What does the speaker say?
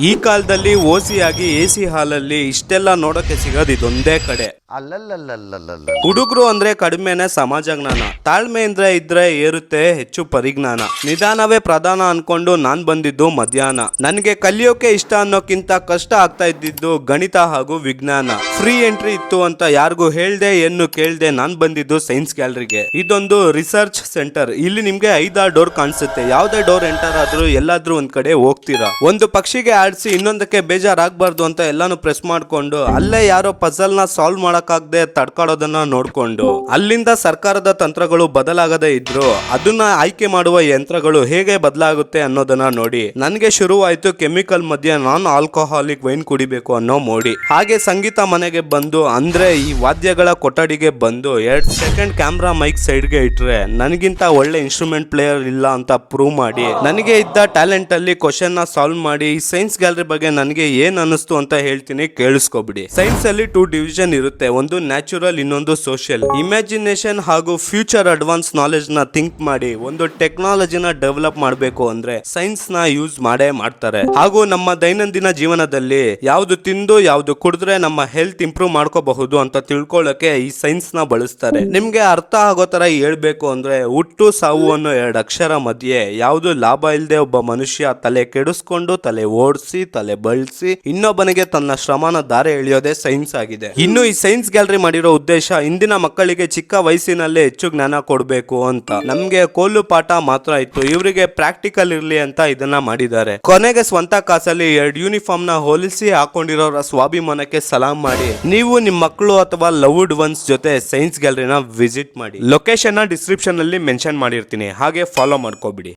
ಈ ಕಾಲದಲ್ಲಿ ಓಸಿ ಆಗಿ ಎಸಿ ಹಾಲಲ್ಲಿ ಇಷ್ಟೆಲ್ಲ ನೋಡೋಕೆ ಸಿಗೋದು ಇದೊಂದೇ ಕಡೆ. ಅಲ್ಲಲ್ಲಲ್ಲಲ್ಲಲ್ಲ ಹುಡುಗರು ಅಂದ್ರೆ ಕಡಿಮೆನೆ ಸಮಾಜ ಜ್ಞಾನ, ತಾಳ್ಮೆಯಿಂದ ಇದ್ರೆ ಏರುತ್ತೆ ಹೆಚ್ಚು ಪರಿಜ್ಞಾನ. ನಿಧಾನವೇ ಪ್ರಧಾನ ಅನ್ಕೊಂಡು ನಾನ್ ಬಂದಿದ್ದು ಮಧ್ಯಾಹ್ನ. ನನ್ಗೆ ಕಲಿಯೋಕೆ ಇಷ್ಟ ಅನ್ನೋಕ್ಕಿಂತ ಕಷ್ಟ ಆಗ್ತಾ ಇದ್ದಿದ್ದು ಗಣಿತ ಹಾಗೂ ವಿಜ್ಞಾನ. ಫ್ರೀ ಎಂಟ್ರಿ ಇತ್ತು ಅಂತ ಯಾರಿಗೂ ಹೇಳ್ದೆ ಏನು ಕೇಳ್ದೆ ನಾನ್ ಬಂದಿದ್ದು ಸೈನ್ಸ್ ಗ್ಯಾಲರಿಗೆ. ಇದೊಂದು ರಿಸರ್ಚ್ ಸೆಂಟರ್. ಇಲ್ಲಿ ನಿಮ್ಗೆ 5-6 ಡೋರ್ ಕಾಣಿಸುತ್ತೆ. ಯಾವ್ದೇ ಡೋರ್ ಎಂಟರ್ ಆದ್ರೂ ಎಲ್ಲಾದ್ರೂ ಒಂದ್ ಕಡೆ ಹೋಗ್ತೀರಾ. ಒಂದು ಪಕ್ಷಿಗೆ ಆಡಿಸಿ ಇನ್ನೊಂದಕ್ಕೆ ಬೇಜಾರಾಗಬಾರ್ದು ಅಂತ ಎಲ್ಲಾನು ಪ್ರೆಸ್ ಮಾಡ್ಕೊಂಡು ಅಲ್ಲೇ ಯಾರೋ ಪಜಲ್ ನ ಸಾಲ್ವ್ ಮಾಡಕ್ಕಾಗದೆ ತಡ್ಕೊಳ್ಳೋದನ್ನ ನೋಡ್ಕೊಂಡು ಅಲ್ಲಿಂದ ಸರ್ಕಾರದ ತಂತ್ರಗಳು ಬದಲಾಗದೇ ಇದ್ರು ಅದನ್ನ ಆಯ್ಕೆ ಮಾಡುವ ಯಂತ್ರಗಳು ಹೇಗೆ ಬದಲಾಗುತ್ತೆ ಅನ್ನೋದನ್ನ ನೋಡಿ ನನಗೆ ಶುರುವಾಯ್ತು ಕೆಮಿಕಲ್ ಮಧ್ಯೆ ನಾನ್ ಆಲ್ಕೋಹಾಲಿಕ್ ವೈನ್ ಕುಡಿಬೇಕು ಅನ್ನೋ ಮೋಡಿ. ಹಾಗೆ ಸಂಗೀತ ಮನೆಗೆ ಬಂದು ಅಂದ್ರೆ ಈ ವಾದ್ಯಗಳ ಕೊಠಡಿಗೆ ಬಂದು 2 ಸೆಕೆಂಡ್ ಕ್ಯಾಮ್ರಾ ಮೈಕ್ ಸೈಡ್ಗೆ ಇಟ್ರೆ ನನಗಿಂತ ಒಳ್ಳೆ ಇನ್ಸ್ಟ್ರೂಮೆಂಟ್ ಪ್ಲೇಯರ್ ಇಲ್ಲ ಅಂತ ಪ್ರೂವ್ ಮಾಡಿ ನನಗೆ ಇದ್ದ ಟ್ಯಾಲೆಂಟ್ ಅಲ್ಲಿ ಕ್ವಶನ್ ನ ಸಾಲ್ವ್ ಮಾಡಿ ಈ ಸೈನ್ಸ್ ಗ್ಯಾಲರಿ ಬಗ್ಗೆ ನನಗೆ ಏನ್ ಅನಿಸ್ತು ಅಂತ ಹೇಳ್ತೀನಿ, ಕೇಳಿಸ್ಕೊಬಿಡಿ. ಸೈನ್ಸ್ ಅಲ್ಲಿ 2 ಡಿವಿಷನ್ ಇರುತ್ತೆ, ಒಂದು ನ್ಯಾಚುರಲ್, ಇನ್ನೊಂದು ಸೋಷಿಯಲ್. ಇಮ್ಯಾಜಿನೇಷನ್ ಹಾಗೂ ಫ್ಯೂಚರ್ ಅಡ್ವಾನ್ಸ್ ನಾಲೆಜ್ ನ ಥಿಂಕ್ ಮಾಡಿ ಒಂದು ಟೆಕ್ನಾಲಜಿನ ಡೆವಲಪ್ ಮಾಡಬೇಕು ಅಂದ್ರೆ ಸೈನ್ಸ್ ನ ಯೂಸ್ ಮಾಡೇ ಮಾಡ್ತಾರೆ. ಹಾಗೂ ನಮ್ಮ ದೈನಂದಿನ ಜೀವನದಲ್ಲಿ ಯಾವ್ದು ತಿಂದು ಯಾವ್ದು ಕುಡಿದ್ರೆ ನಮ್ಮ ಹೆಲ್ತ್ ಇಂಪ್ರೂವ್ ಮಾಡ್ಕೋಬಹುದು ಅಂತ ತಿಳ್ಕೊಳ್ಳಕ್ಕೆ ಈ ಸೈನ್ಸ್ ನ ಬಳಸ್ತಾರೆ. ನಿಮ್ಗೆ ಅರ್ಥ ಆಗೋ ತರ ಹೇಳ್ಬೇಕು ಅಂದ್ರೆ ಹುಟ್ಟು ಸಾವು ಅನ್ನೋ 2 ಅಕ್ಷರ ಮಧ್ಯೆ ಯಾವ್ದು ಲಾಭ ಇಲ್ಲದೆ ಒಬ್ಬ ಮನುಷ್ಯ ತಲೆ ಕೆಡಿಸ್ಕೊಂಡು ತಲೆ ಓಡಿಸಿ ತಲೆ ಬಳಸಿ ಇನ್ನೊಬ್ಬನಿಗೆ ತನ್ನ ಶ್ರಮನ ದಾರಿ ಎಳೆಯೋದೇ ಸೈನ್ಸ್ ಆಗಿದೆ. ಇನ್ನು ಈ ಸೈನ್ಸ್ ಗ್ಯಾಲರಿ ಮಾಡಿರೋ ಉದ್ದೇಶ ಇಂದಿನ ಮಕ್ಕಳಿಗೆ ಚಿಕ್ಕ ವಯಸ್ಸಿನಲ್ಲೇ ಹೆಚ್ಚು ಜ್ಞಾನ ಕೊಡ್ಬೇಕು ಅಂತ. ನಮ್ಗೆ ಕೋಲು ಪಾಠ ಮಾತ್ರ ಇತ್ತು, ಇವರಿಗೆ ಪ್ರಾಕ್ಟಿಕಲ್ ಇರ್ಲಿ ಅಂತ ಇದನ್ನ ಮಾಡಿದ್ದಾರೆ. ಕೊನೆಗೆ ಸ್ವಂತ ಕಾಸಲ್ಲಿ 2 ಯೂನಿಫಾರ್ಮ್ ನ ಹೋಲಿಸಿ ಹಾಕೊಂಡಿರೋರ ಸ್ವಾಭಿಮಾನಕ್ಕೆ ಸಲಾಂ ಮಾಡಿ ನೀವು ನಿಮ್ ಮಕ್ಕಳು ಅಥವಾ ಲವ್ಡ್ ಒನ್ಸ್ ಜೊತೆ ಸೈನ್ಸ್ ಗ್ಯಾಲರಿನ ವಿಸಿಟ್ ಮಾಡಿ. ಲೊಕೇಶನ್ ನ ಡಿಸ್ಕ್ರಿಪ್ಷನ್ ಅಲ್ಲಿ ಮೆನ್ಷನ್ ಮಾಡಿರ್ತೀನಿ, ಹಾಗೆ ಫಾಲೋ ಮಾಡ್ಕೋಬಿಡಿ.